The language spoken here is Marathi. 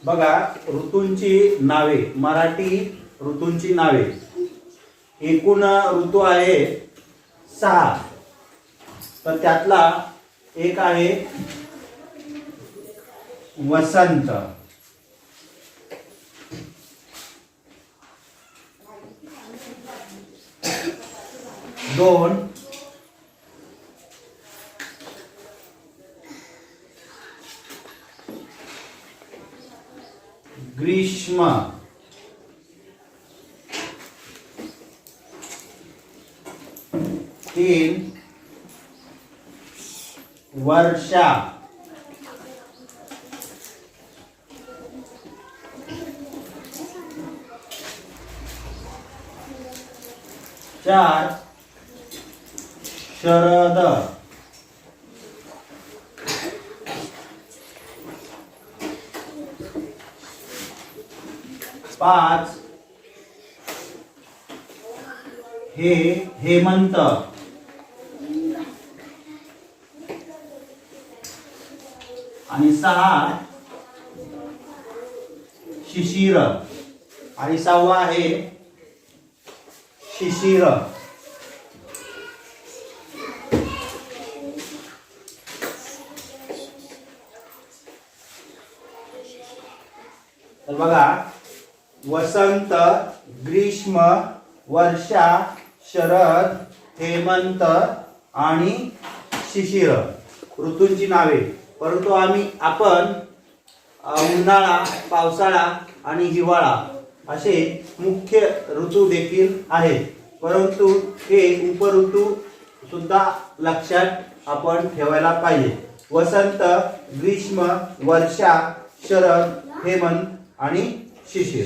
बघा, ऋतूंची नावे, मराठी ऋतूंची नावे. एकूण ऋतू आहे 6. तर त्यातला एक आहे वसंत. दोन ग्रीष्म. तीन वर्षा. चार शरद. पाच हेमंत. आणि 6 शिशिर. आणि 6वा आहे शिशिर. तर बघा, वसंत, ग्रीष्म, वर्षा, शरद, हेमंत आणि शिशिर ऋतूंची नावे. परंतु आपण उन्हाळा, पावसाळा आणि हिवाळा असे मुख्य ऋतू देखील आहेत. परंतु हे उपऋतू सुद्धा लक्षात आपण ठेवायला पाहिजे. वसंत, ग्रीष्म, वर्षा, शरद, हेमंत आणि शिशिर.